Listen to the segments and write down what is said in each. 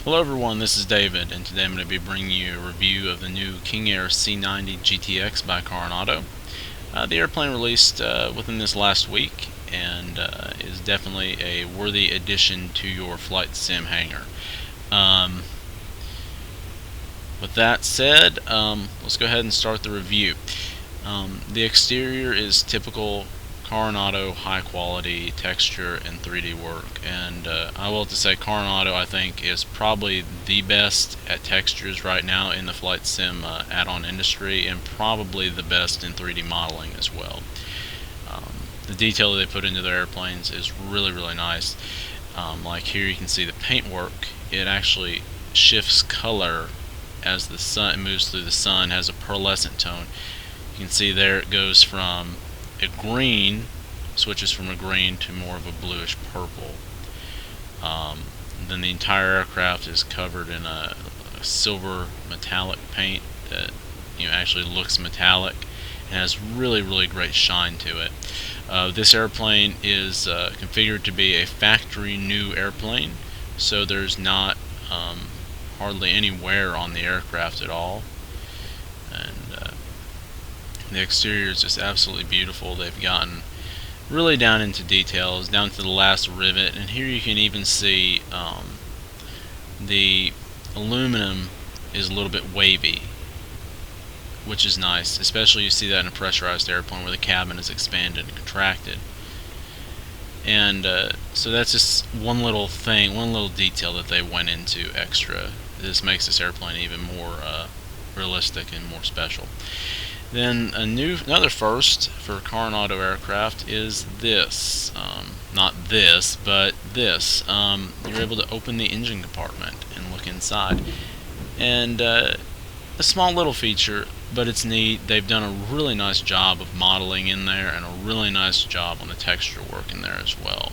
Hello everyone, this is David, and today I'm going to be bringing you a review of the new King Air C90GTX by Carenado. The airplane released within this last week and is definitely a worthy addition to your flight sim hangar. With that said, let's go ahead and start the review. The exterior is typical Carenado high quality texture and 3D work, and I will have to say Carenado I think is probably the best at textures right now in the flight sim add-on industry, and probably the best in 3D modeling as well. The detail that they put into their airplanes is really nice. Like here you can see the paintwork. It actually shifts color as the sun moves through the sun, has a pearlescent tone. You can see there it goes from a green, switches from a green to more of a bluish purple. Then the entire aircraft is covered in a silver metallic paint that actually looks metallic and has really great shine to it. This airplane is configured to be a factory new airplane, so there's not hardly any wear on the aircraft at all, and the exterior is just absolutely beautiful. They've gotten really down into details, down to the last rivet, and here you can even see the aluminum is a little bit wavy, which is nice. Especially you see that in a pressurized airplane where the cabin is expanded and contracted. And so that's just one little thing, one little detail that they went into extra. This makes this airplane even more realistic and more special. Then another first for Carenado aircraft is this. Not this, but this. You're able to open the engine compartment and look inside. And a small little feature, but it's neat. They've done a really nice job of modeling in there, and a really nice job on the texture work in there as well.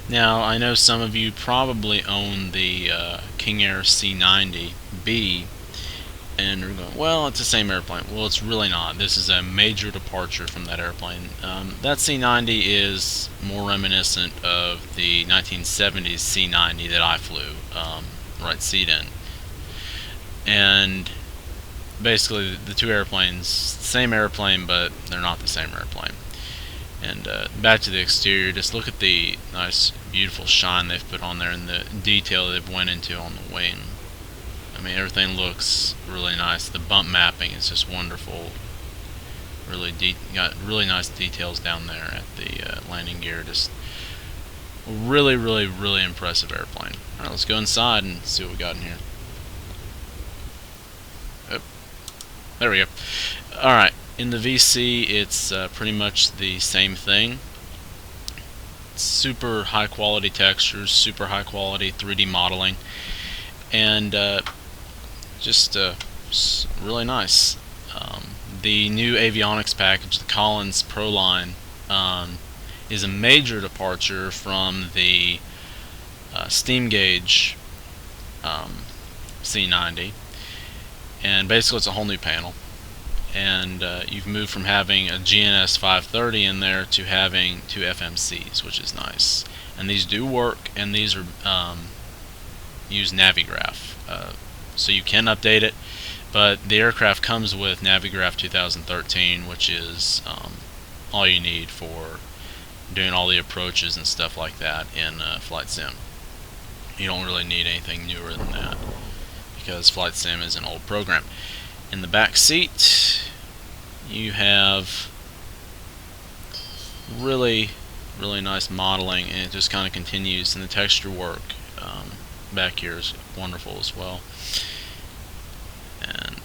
Now, I know some of you probably own the King Air C90B, and are going, well, it's the same airplane. Well, it's really not. This is a major departure from that airplane. That C90 is more reminiscent of the 1970s C90 that I flew, right seat in. And basically, the two airplanes, same airplane, but they're not the same airplane. And back to the exterior, just look at the nice, beautiful shine they've put on there and the detail they've went into on the wing. I mean, everything looks really nice. The bump mapping is just wonderful. Got really nice details down there at the landing gear. Just really impressive airplane. All right, let's go inside and see what we got in here. Oh, there we go. All right. In the VC, it's pretty much the same thing. Super high quality textures, super high quality 3D modeling, and just really nice. The new avionics package, the Collins Pro line, is a major departure from the steam gauge C90, and basically it's a whole new panel. And you've moved from having a GNS 530 in there to having two FMCs, which is nice. And these do work, and these are use Navigraph, so you can update it. But the aircraft comes with Navigraph 2013, which is all you need for doing all the approaches and stuff like that in Flight Sim. You don't really need anything newer than that, because Flight Sim is an old program. In the back seat, you have really nice modeling, and it just kind of continues, and the texture work back here is wonderful as well. And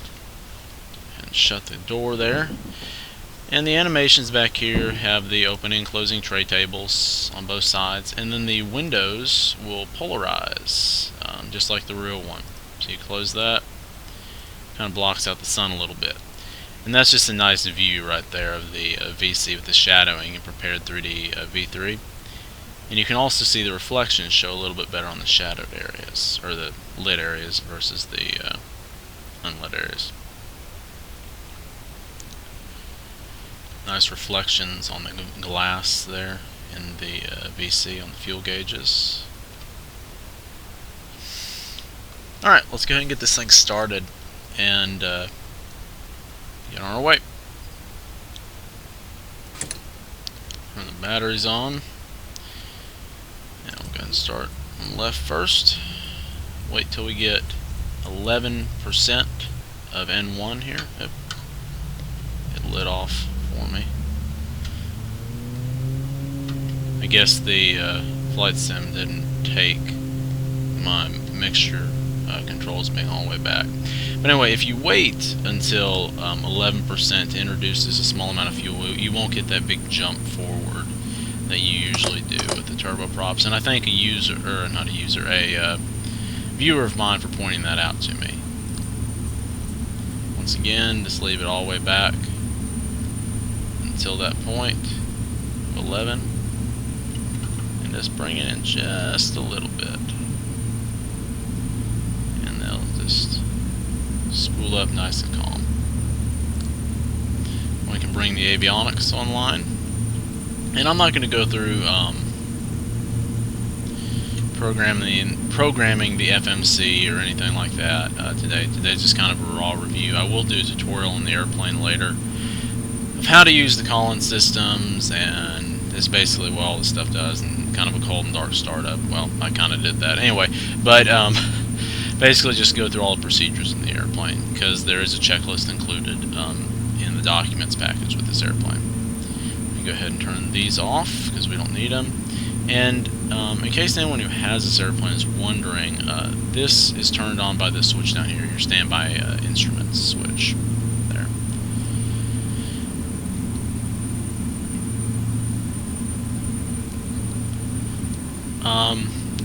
shut the door there. And the animations back here have the opening and closing tray tables on both sides, and then the windows will polarize just like the real one. So you close that, kind of blocks out the sun a little bit. And that's just a nice view right there of the VC with the shadowing in prepared 3D V3. And you can also see the reflections show a little bit better on the shadowed areas, or the lit areas versus the unlit areas. nice reflections on the glass there in the VC on the fuel gauges. Alright, let's go ahead and get this thing started and get on our way. Turn the batteries on. And we'll go ahead and start on the left first. Wait till we get 11% of N1 here. Oop. It lit off for me. I guess the flight sim didn't take my mixture controls being all the way back. But anyway, if you wait until 11% introduces a small amount of fuel, you won't get that big jump forward that you usually do with the turboprops. And I thank a user, or not a user, a viewer of mine for pointing that out to me. Once again, just leave it all the way back until that point of 11, and just bring it in just a little bit. Just spool up nice and calm. We can bring the avionics online, and I'm not going to go through programming the FMC or anything like that today. Today's just kind of a raw review. I will do a tutorial in the airplane later of how to use the Collins systems, and it's basically what all this stuff does, and kind of a cold and dark startup. Well, I kind of did that anyway, but basically just go through all the procedures in the airplane, because there is a checklist included in the documents package with this airplane. We go ahead and turn these off because we don't need them. And in case anyone who has this airplane is wondering, this is turned on by this switch down here, your standby instruments switch. There.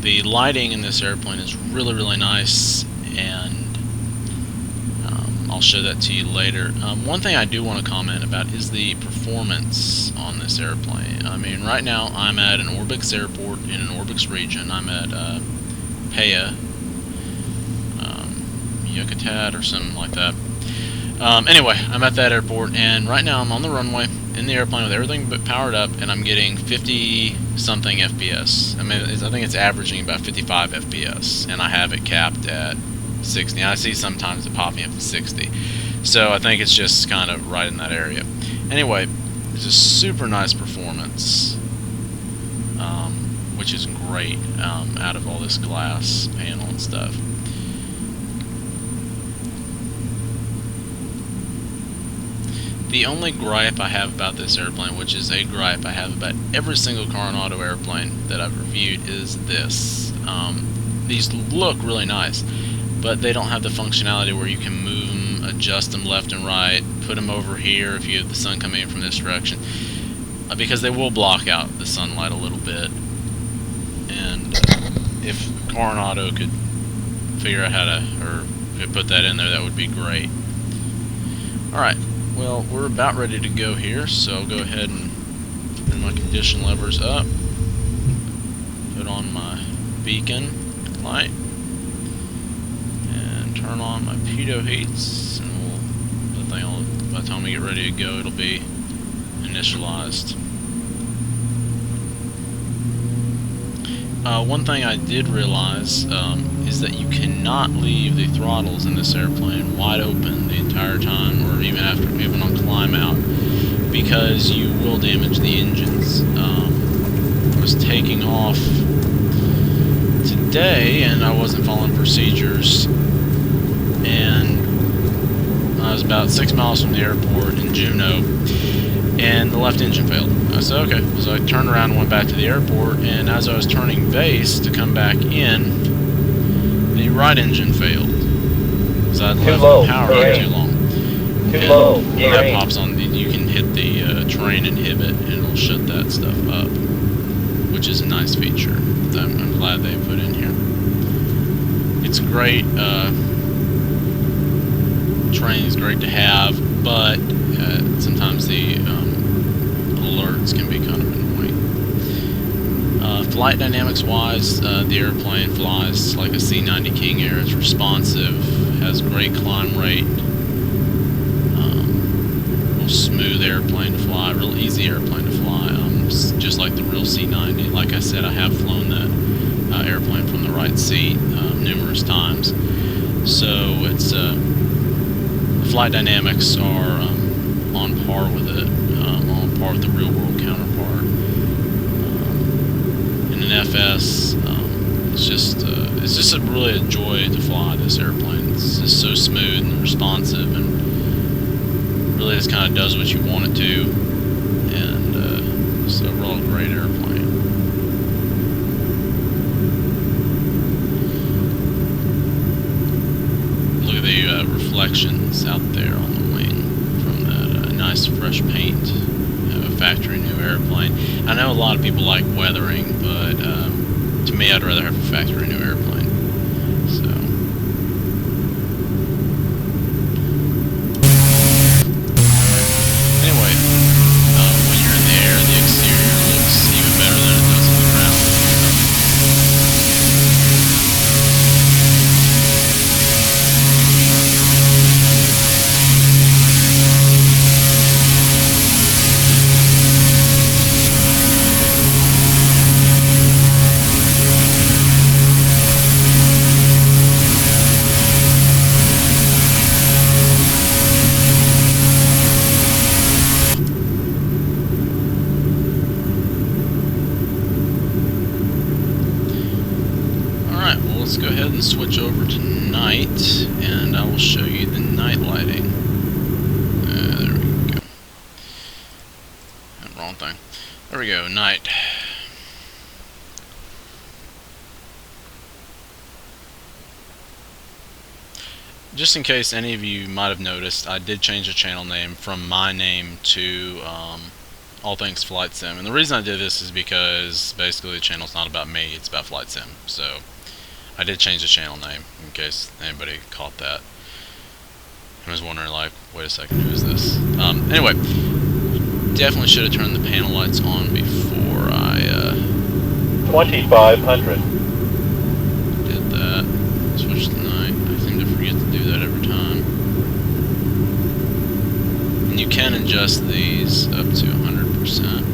The lighting in this airplane is really, really nice, and I'll show that to you later. One thing I do want to comment about is the performance on this airplane. I mean, right now I'm at an Orbix airport in an Orbix region. I'm at Paya, Yucatan or something like that. Anyway, I'm at that airport, and right now I'm on the runway in the airplane with everything but powered up, and I'm getting 50-something FPS. I mean, I think it's averaging about 55 FPS, and I have it capped at 60. I see sometimes it popping up to 60, so I think it's just kind of right in that area. Anyway, it's a super nice performance, which is great out of all this glass panel and stuff. The only gripe I have about this airplane, which is a gripe I have about every single Carenado airplane that I've reviewed, is this. These look really nice, but they don't have the functionality where you can move them, adjust them left and right, put them over here if you have the sun coming in from this direction, because they will block out the sunlight a little bit. And if Carenado could figure out how to, or could put that in there, that would be great. Alright. Well, we're about ready to go here, so I'll go ahead and turn my condition levers up, put on my beacon light, and turn on my pitot heats, and by the time we get ready to go, it'll be initialized. One thing I did realize is that you cannot leave the throttles in this airplane wide open the entire time, or even on climb out, because you will damage the engines. I was taking off today, and I wasn't following procedures, and I was about 6 miles from the airport in Juneau, and the left engine failed. I said, okay. So I turned around and went back to the airport, and as I was turning base to come back in, the right engine failed. Because I'd left the power on too long. Too low. When that pops on, you can hit the terrain inhibit, and it'll shut that stuff up, which is a nice feature that I'm glad they put in here. It's great. Terrain is great to have, but sometimes the alerts can be kind of annoying. Flight dynamics wise, the airplane flies like a C90 King Air. It's responsive, has great climb rate, real smooth. smooth airplane to fly, real easy airplane to fly, just like the real C90. Like I said, I have flown that airplane from the right seat numerous times. So it's the flight dynamics are on par with it, on par with the real world counterpart. In an FS, it's just really a joy to fly this airplane. It's just so smooth and responsive, and really just kind of does what you want it to, and it's overall a great airplane. Look at the reflections out there on the wing from that nice fresh paint of a factory new airplane. I know a lot of people like weathering, but to me, I'd rather have a factory new airplane. So, anyway, when you're in the air, the exterior looks even better than it does on the ground. Let's go ahead and switch over to night, and I will show you the night lighting. There we go. Wrong thing. There we go, night. Just in case any of you might have noticed, I did change the channel name from my name to All Things Flight Sim. And the reason I did this is because basically the channel's not about me, it's about Flight Sim. So I did change the channel name, in case anybody caught that. I was wondering, like, wait a second, who is this? Anyway, definitely should have turned the panel lights on before I, 2500. Did that. Switch to night. I seem to forget to do that every time. And you can adjust these up to 100%.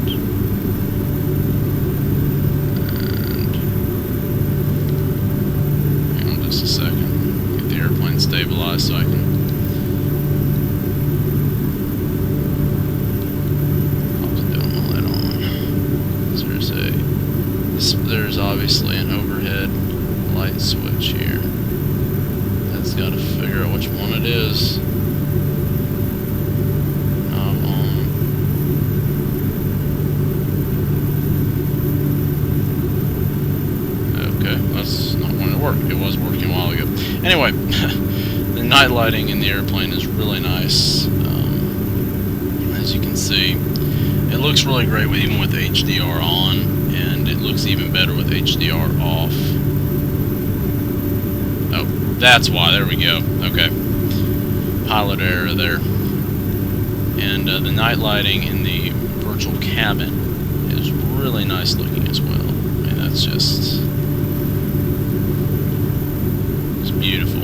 Just a second. Get the airplane stabilized so I can pop the dome light on. So there's obviously an overhead light switch here. That's got to figure out which one it is. Knob on. Okay, that's not wanting to work. It was working a while ago. Anyway, the night lighting in the airplane is really nice. As you can see, it looks really great even with HDR on, and it looks even better with HDR off. Oh, that's why. There we go. Okay. Pilot error there. And the night lighting in the virtual cabin is really nice looking as well. I mean, that's just... beautiful.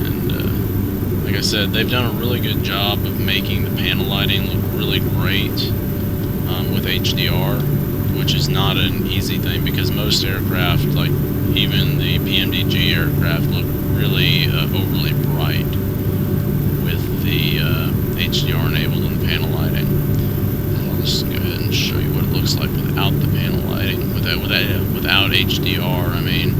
And like I said, they've done a really good job of making the panel lighting look really great with HDR, which is not an easy thing because most aircraft, like even the PMDG aircraft, look really overly bright with the HDR enabled in the panel lighting. And I'll just go ahead and show you what it looks like without the panel lighting, without HDR. I mean,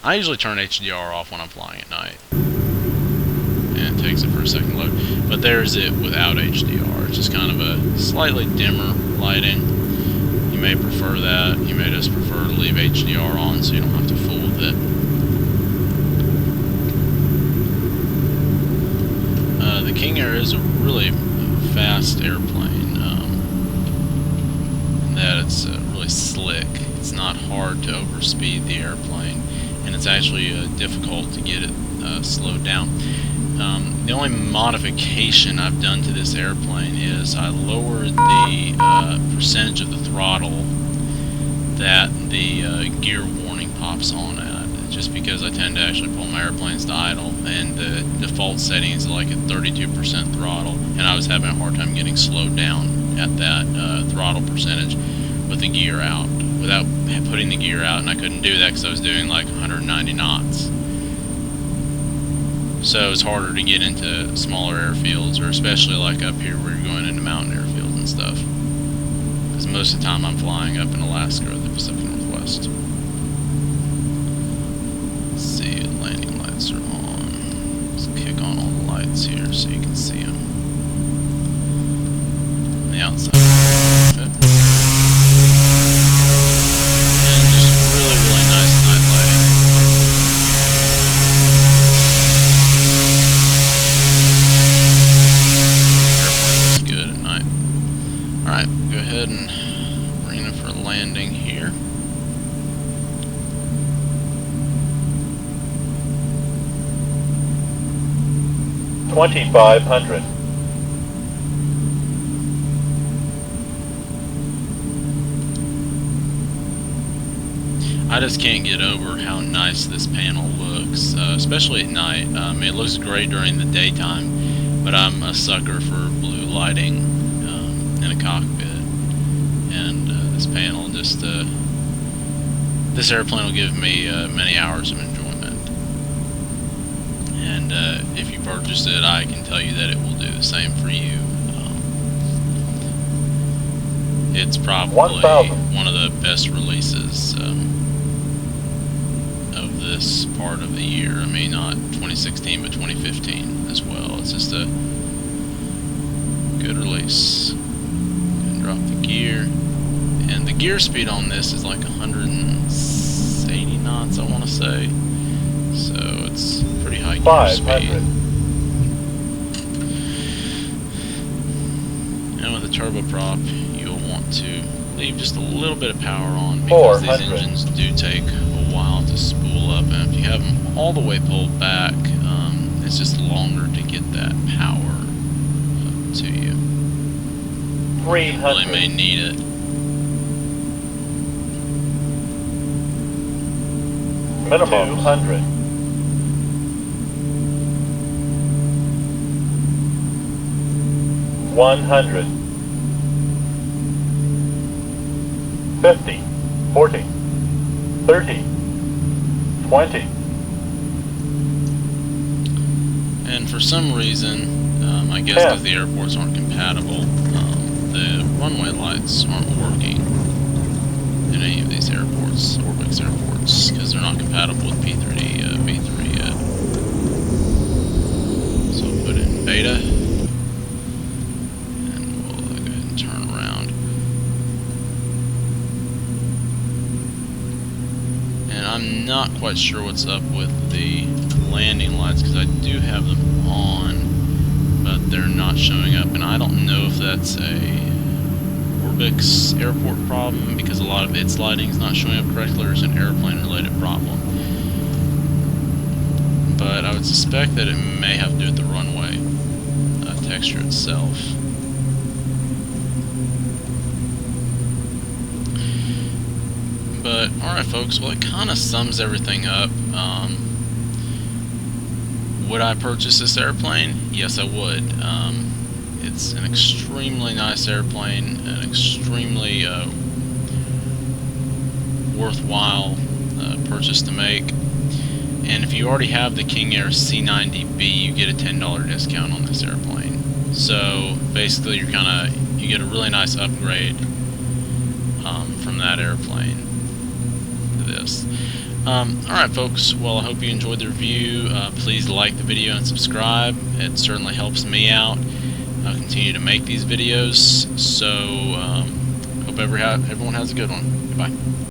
I usually turn HDR off when I'm flying at night, and it takes it for a second to load. But there's it without HDR. It's just kind of a slightly dimmer lighting. You may prefer that. You may just prefer to leave HDR on so you don't have to fool with it. The King Air is a really fast airplane. That it's really slick. It's not hard to overspeed the airplane, and it's actually difficult to get it slowed down. The only modification I've done to this airplane is I lowered the percentage of the throttle that the gear warning pops on at. It just because I tend to actually pull my airplanes to idle, and the default settings is like at 32% throttle, and I was having a hard time getting slowed down at that throttle percentage with the gear out, without putting the gear out, and I couldn't do that because I was doing like 190 knots. So it's harder to get into smaller airfields, or especially like up here where you're going into mountain airfields and stuff. Because most of the time I'm flying up in Alaska or the Pacific Northwest. Let's see, landing lights are on. Let's kick on all the lights here so you can see them. On the outside. And just really, really nice night lighting. Alright, go ahead and arena for landing here. $2,500. I just can't get over how nice this panel looks, especially at night. It looks great during the daytime, but I'm a sucker for blue lighting in a cockpit, and this panel just this airplane will give me many hours of enjoyment, and if you purchase it, I can tell you that it will do the same for you. It's probably one of the best releases of this part of the year. I mean, not 2016 but 2015 as well. It's just a good release. Drop the gear, and the gear speed on this is like 180 knots, I want to say, so it's pretty high gear speed. And with a turboprop, you'll want to leave just a little bit of power on, because these engines do take a while to spool up, and if you have them all the way pulled back, it's just longer to get that power up to you. 300. You really may need it. Minimum 200. 100. 50. 40. 30. 20. And for some reason, I guess because the airports aren't compatible, the runway lights aren't working in any of these airports, Orbix airports, because they're not compatible with P3Dv3 yet. So I'll put in beta, and we'll go ahead and turn around. And I'm not quite sure what's up with the landing lights, because I do have them on, but they're not showing up, and I don't know if that's a Orbix airport problem, because a lot of its lighting is not showing up correctly, or it's an airplane related problem. But I would suspect that it may have to do with the runway texture itself. But alright folks, well, it kind of sums everything up. Would I purchase this airplane? Yes, I would. It's an extremely nice airplane, an extremely worthwhile purchase to make. And if you already have the King Air C90B, you get a $10 discount on this airplane. So basically, you get a really nice upgrade from that airplane to this. Alright folks, well, I hope you enjoyed the review. Please like the video and subscribe. It certainly helps me out. I'll continue to make these videos. So hope everyone has a good one. Goodbye.